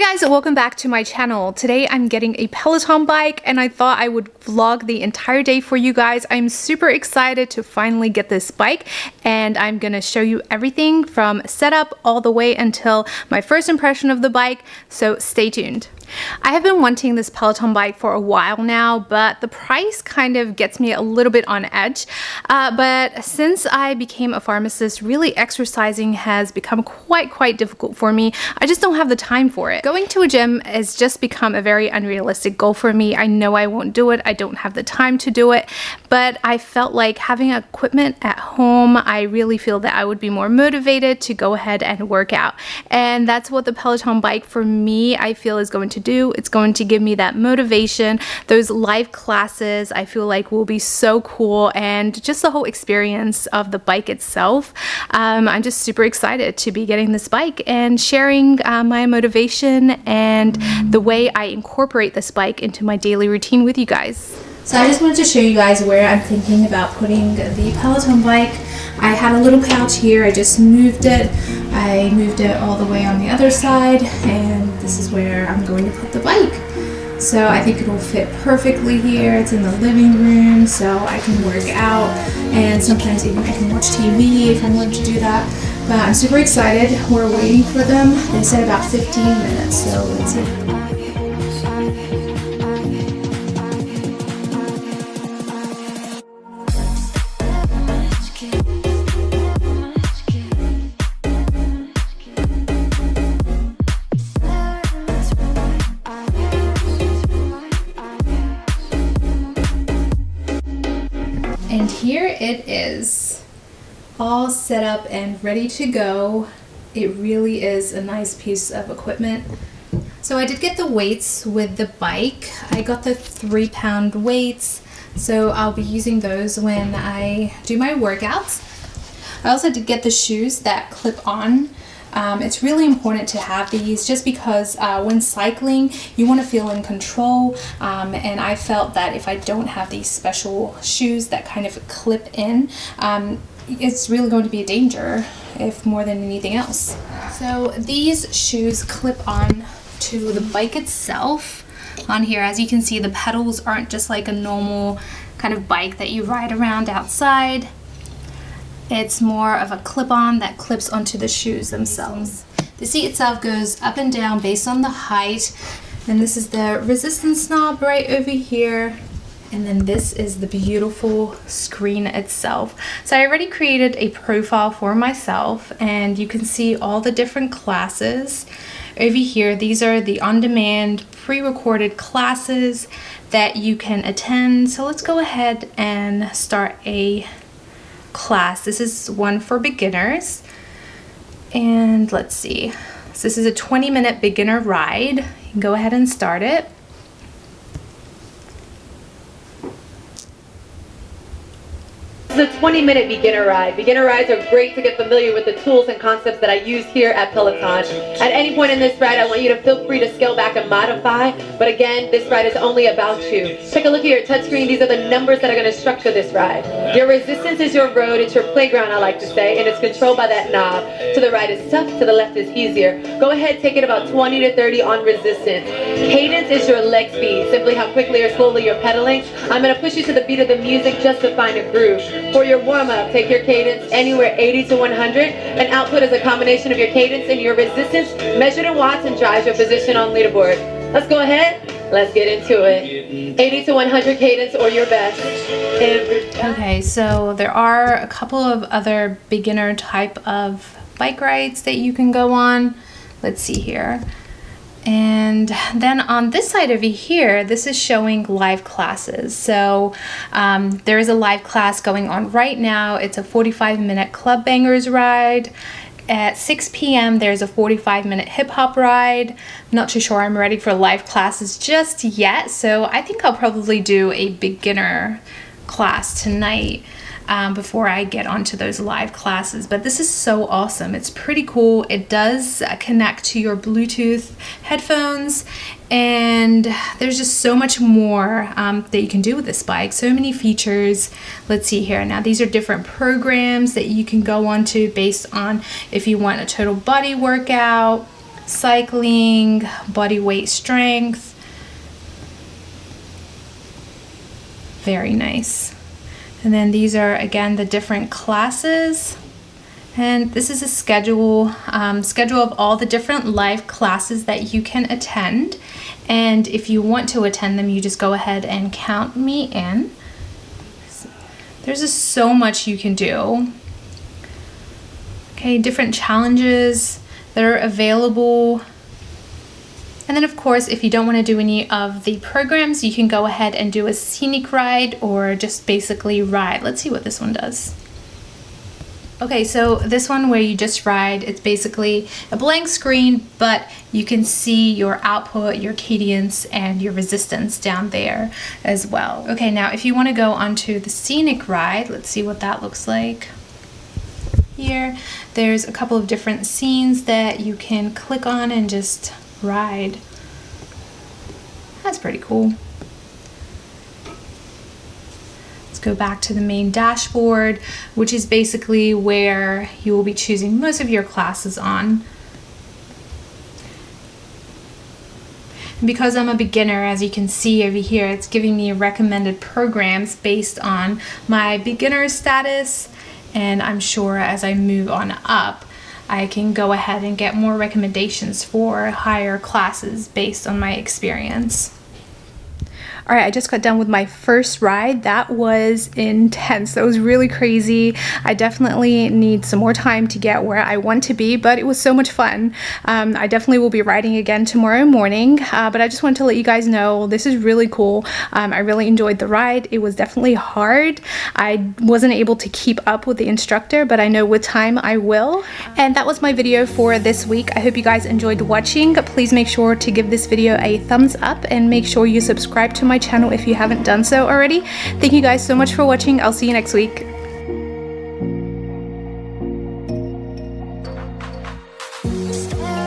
Hey guys, welcome back to my channel. Today I'm getting a Peloton bike and I thought I would vlog the entire day for you guys. I'm super excited to finally get this bike and I'm gonna show you everything from setup all the way until my first impression of the bike, so stay tuned. I have been wanting this Peloton bike for a while now, but the price kind of gets me a little bit on edge. But since I became a pharmacist, really exercising has become quite difficult for me. I just don't have the time for it. Going to a gym has just become a very unrealistic goal for me. I know I won't do it. I don't have the time to do it, but I felt like having equipment at home, I really feel that I would be more motivated to go ahead and work out. And that's what the Peloton bike for me, I feel, is going to do. It's going to give me that motivation. Those live classes I feel like will be so cool, and just the whole experience of the bike itself. I'm just super excited to be getting this bike and sharing my motivation and the way I incorporate this bike into my daily routine with you guys. So I just wanted to show you guys where I'm thinking about putting the Peloton bike. I had a little pouch here, I just moved it. I moved it all the way on the other side, and this is where I'm going to put the bike. So I think it'll fit perfectly here. It's in the living room, so I can work out, and sometimes even I can watch TV if I want to do that. But I'm super excited. We're waiting for them. They said about 15 minutes, so let's see. And here it is, all set up and ready to go. It really is a nice piece of equipment. So I did get the weights with the bike. I got the 3-pound weights, so I'll be using those when I do my workouts. I also did get the shoes that clip on. It's really important to have these just because when cycling you want to feel in control, and I felt that if I don't have these special shoes that kind of clip in, it's really going to be a danger if more than anything else. So these shoes clip on to the bike itself. On here, as you can see, the pedals aren't just like a normal kind of bike that you ride around outside. It's more of a clip-on that clips onto the shoes themselves. The seat itself goes up and down based on the height. And this is the resistance knob right over here. And then this is the beautiful screen itself. So I already created a profile for myself, and you can see all the different classes. Over here, these are the on-demand pre-recorded classes that you can attend. So let's go ahead and start a class. This is one for beginners, and let's see, so this is a 20-minute beginner ride. You can go ahead and start it. This is a 20-minute beginner ride. Beginner rides are great to get familiar with the tools and concepts that I use here at Peloton. At any point in this ride, I want you to feel free to scale back and modify, but again, this ride is only about you. Take a look at your touchscreen. These are the numbers that are going to structure this ride. Your resistance is your road. It's your playground, I like to say, and it's controlled by that knob. To the right is tough, to the left is easier. Go ahead, take it about 20 to 30 on resistance. Cadence is your leg speed, simply how quickly or slowly you're pedaling. I'm going to push you to the beat of the music just to find a groove. For your warm-up, take your cadence anywhere 80 to 100, and output is a combination of your cadence and your resistance measured in watts and drives your position on leaderboard. Let's go ahead, let's get into it. 80 to 100 cadence or your best. Okay, so there are a couple of other beginner type of bike rides that you can go on. Let's see here. And then on this side over here, this is showing live classes. So there is a live class going on right now. It's a 45-minute club bangers ride. At 6 p.m. there's a 45-minute hip-hop ride. I'm not too sure I'm ready for live classes just yet, so I think I'll probably do a beginner class tonight before I get onto those live classes. But this is so awesome. It's pretty cool. It does connect to your Bluetooth headphones, and there's just so much more that you can do with this bike. So many features. Let's see here. Now these are different programs that you can go onto based on if you want a total body workout, cycling, body weight strength. Very nice. And then these are again the different classes. And this is a schedule of all the different live classes that you can attend. And if you want to attend them, you just go ahead and count me in. There's just so much you can do. Okay, different challenges that are available. And then of course, if you don't want to do any of the programs, you can go ahead and do a scenic ride or just basically ride. Let's see what this one does. Okay, so this one where you just ride, it's basically a blank screen, but you can see your output, your cadence, and your resistance down there as well. Okay, now if you want to go onto the scenic ride, let's see what that looks like. Here, there's a couple of different scenes that you can click on and just ride. That's pretty cool. Go back to the main dashboard, which is basically where you will be choosing most of your classes on. And because I'm a beginner, as you can see over here, it's giving me recommended programs based on my beginner status, and I'm sure as I move on up, I can go ahead and get more recommendations for higher classes based on my experience. All right, I just got done with my first ride. That was intense. That was really crazy. I definitely need some more time to get where I want to be, but it was so much fun. I definitely will be riding again tomorrow morning, but I just wanted to let you guys know this is really cool. I really enjoyed the ride. It was definitely hard. I wasn't able to keep up with the instructor, but I know with time I will. And that was my video for this week. I hope you guys enjoyed watching. Please make sure to give this video a thumbs up and make sure you subscribe to my channel if you haven't done so already. Thank you guys so much for watching. I'll see you next week.